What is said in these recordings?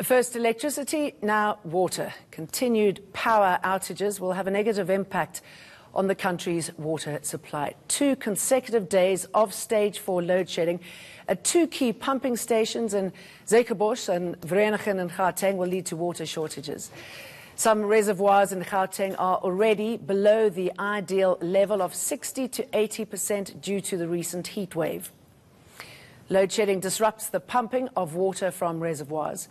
First electricity, now water. Continued power outages will have a negative impact on the country's water supply. 2 consecutive days of stage 4 load shedding at 2 key pumping stations in Zuikerbosch and Vereeniging in Gauteng will lead to water shortages. Some reservoirs in Gauteng are already below the ideal level of 60 to 80% due to the recent heat wave. Load shedding disrupts the pumping of water from reservoirs.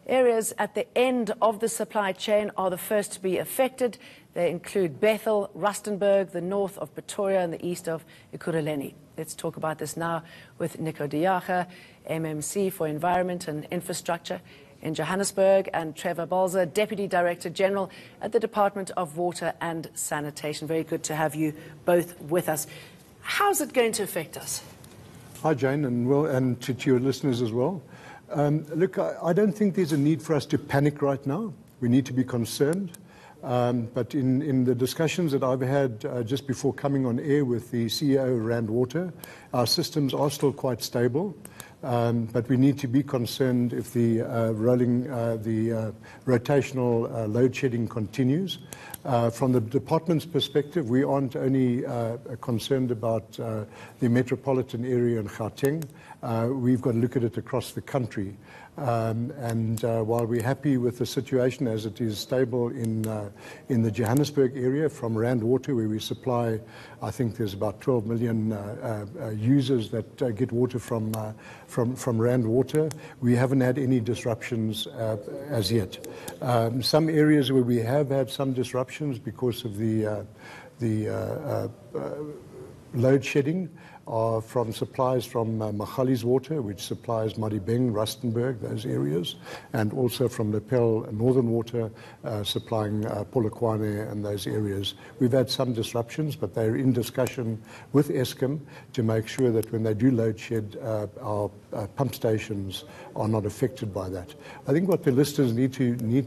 Areas at the end of the supply chain are the first to be affected. They include Bethel, Rustenburg, the north of Pretoria and the east of Ekurhuleni. Let's talk about this now with Nico de Jager, MMC for Environment and Infrastructure in Johannesburg, and Trevor Balzer, Deputy Director General at the Department of Water and Sanitation. Very good to have you both with us. How's it going to affect us? Hi, Jane, and to your listeners as well. Look, I don't think there's a need for us to panic right now. We need to be concerned. But in the discussions that I've had just before coming on air with the CEO of Rand Water, our systems are still quite stable. But we need to be concerned if the rotational load shedding continues. From the department's perspective, we aren't only concerned about the metropolitan area in Gauteng. We've got to look at it across the country. While we're happy with the situation as it is stable in the Johannesburg area from Rand Water, where we supply, I think there's about 12 million users that get water from Rand Water, we haven't had any disruptions as yet. Some areas where we have had some disruptions because of the load shedding are from supplies from Magali's Water, which supplies Madibeng, Rustenburg, those areas, and also from Lepel Northern Water, supplying Polokwane and those areas. We've had some disruptions, but they're in discussion with Eskom to make sure that when they do load shed, our pump stations are not affected by that. I think what the listeners need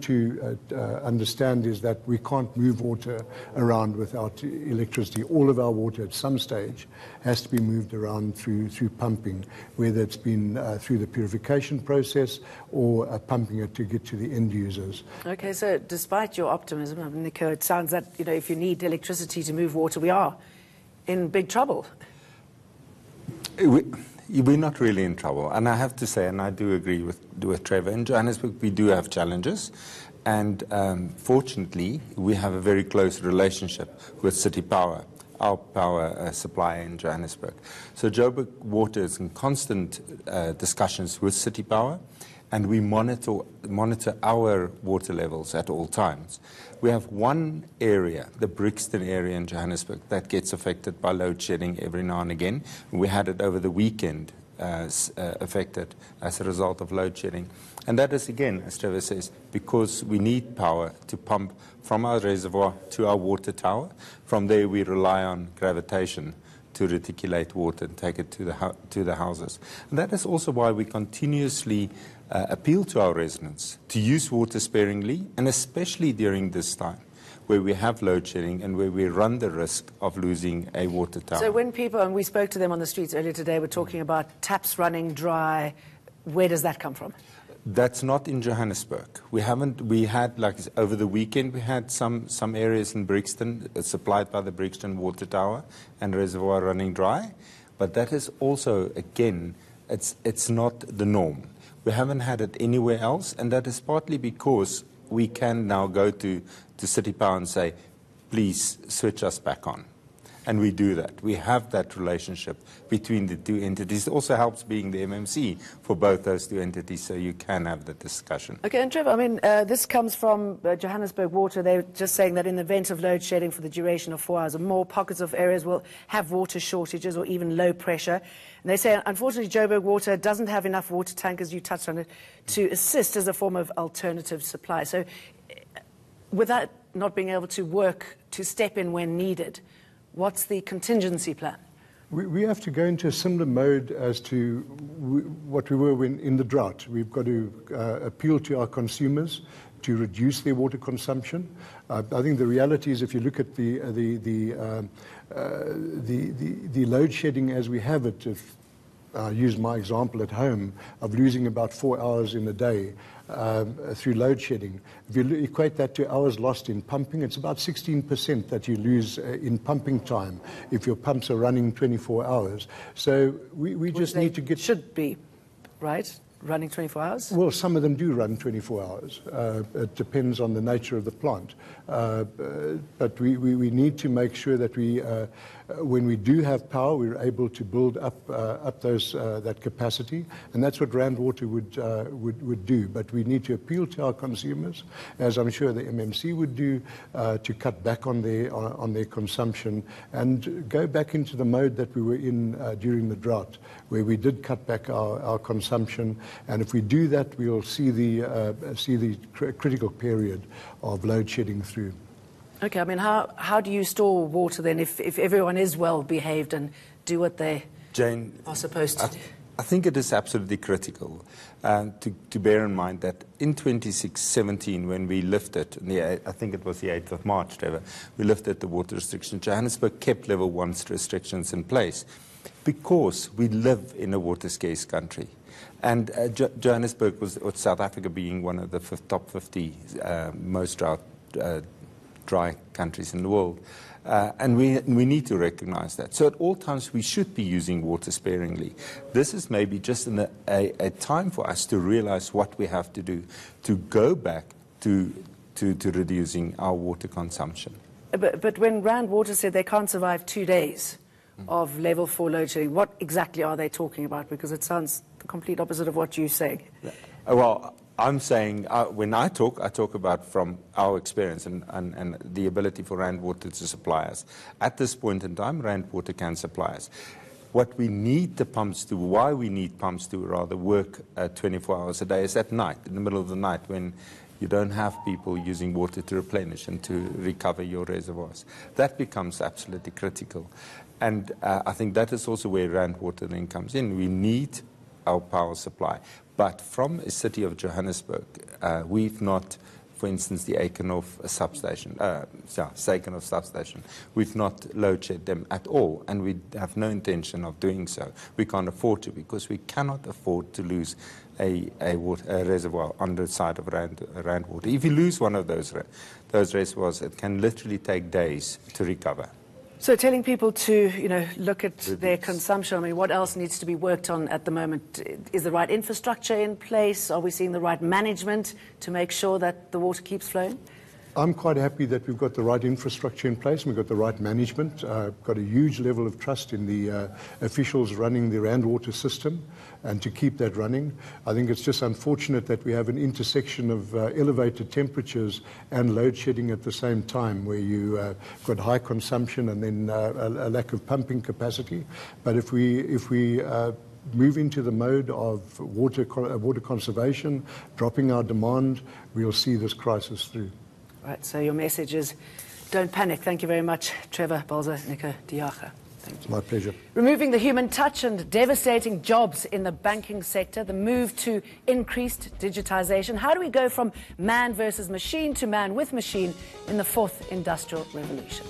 to understand is that we can't move water around without electricity. All of our water at some stage has to be moved around through pumping, whether it's been through the purification process or pumping it to get to the end users. Okay, so despite your optimism, Nico, it sounds that if you need electricity to move water, we are in big trouble. We're not really in trouble, and I have to say, and I do agree with Trevor, in Johannesburg we do have challenges, and fortunately we have a very close relationship with City Power, our power supplier in Johannesburg. So Joburg Water is in constant discussions with City Power, and we monitor our water levels at all times. We have one area, the Brixton area in Johannesburg, that gets affected by load shedding every now and again. We had it over the weekend affected as a result of load shedding. And that is, again, as Trevor says, because we need power to pump from our reservoir to our water tower. From there we rely on gravitation to reticulate water and take it to the houses. And that is also why we continuously appeal to our residents to use water sparingly, and especially during this time where we have load shedding and where we run the risk of losing a water tower. So when people, and we spoke to them on the streets earlier today, were talking about taps running dry, where does that come from? That's not in Johannesburg. We had, like over the weekend, we had some areas in Brixton supplied by the Brixton Water Tower and reservoir running dry. But that is also, again, it's not the norm. We haven't had it anywhere else, and that is partly because we can now go to City Power and say, please switch us back on. And we do that. We have that relationship between the two entities. It also helps being the MMC for both those two entities, so you can have the discussion. Okay, and Trevor, I mean, this comes from Johannesburg Water. They're just saying that in the event of load shedding for the duration of 4 hours or more, pockets of areas will have water shortages or even low pressure. And they say, unfortunately, Joburg Water doesn't have enough water tankers, you touched on it, to assist as a form of alternative supply. So with that not being able to work, to step in when needed, what's the contingency plan? We have to go into a similar mode as to what we were in the drought. We've got to appeal to our consumers to reduce their water consumption. I think the reality is, if you look at the load shedding as we have it, use my example at home of losing about 4 hours in a day through load shedding. If you equate that to hours lost in pumping, it's about 16% that you lose in pumping time if your pumps are running 24 hours. So we just need to get... Should be, right? Running 24 hours? Well, some of them do run 24 hours. It depends on the nature of the plant. But we need to make sure that when we do have power, we're able to build up that capacity, and that's what Rand Water would do. But we need to appeal to our consumers, as I'm sure the MMC would do, to cut back on their consumption and go back into the mode that we were in during the drought, where we did cut back our consumption. And if we do that, we'll see the critical period of load shedding through. Okay, I mean, how do you store water then if everyone is well behaved and do what they Jane, are supposed to do? I think it is absolutely critical to bear in mind that in 2017, when we lifted, I think it was the 8th of March, Trevor, we lifted the water restriction. Johannesburg kept level 1 restrictions in place because we live in a water scarce country. And Johannesburg was, or South Africa being one of the top 50 most dry countries in the world. And we need to recognize that. So at all times, we should be using water sparingly. This is maybe just a time for us to realize what we have to do to go back to reducing our water consumption. But when Rand Water said they can't survive 2 days of level 4 load shedding, what exactly are they talking about? Because it sounds the complete opposite of what you're saying. Well, I'm saying when I talk about from our experience and the ability for Rand Water to supply us. At this point in time, Rand Water can supply us. What we need the pumps to, why we need pumps to rather work 24 hours a day is at night, in the middle of the night, when you don't have people using water to replenish and to recover your reservoirs. That becomes absolutely critical. And I think that is also where Rand Water then comes in. We need our power supply. But from a city of Johannesburg, we've not, for instance, the Aikenhof substation, Aikenhof substation, we've not load shed them at all, and we have no intention of doing so. We can't afford to, because we cannot afford to lose a reservoir on the side of Rand Water. If you lose one of those reservoirs, it can literally take days to recover. So telling people to, look at their consumption, I mean, what else needs to be worked on at the moment? Is the right infrastructure in place? Are we seeing the right management to make sure that the water keeps flowing? I'm quite happy that we've got the right infrastructure in place and we've got the right management. Got a huge level of trust in the officials running the Rand Water system, and to keep that running. I think it's just unfortunate that we have an intersection of elevated temperatures and load shedding at the same time, where you got high consumption and then a lack of pumping capacity. But if we move into the mode of water conservation, dropping our demand, we'll see this crisis through. Right, so your message is don't panic. Thank you very much, Trevor Balza-Diaga. Thank you. My pleasure. Removing the human touch and devastating jobs in the banking sector, the move to increased digitization. How do we go from man versus machine to man with machine in the 4th industrial revolution?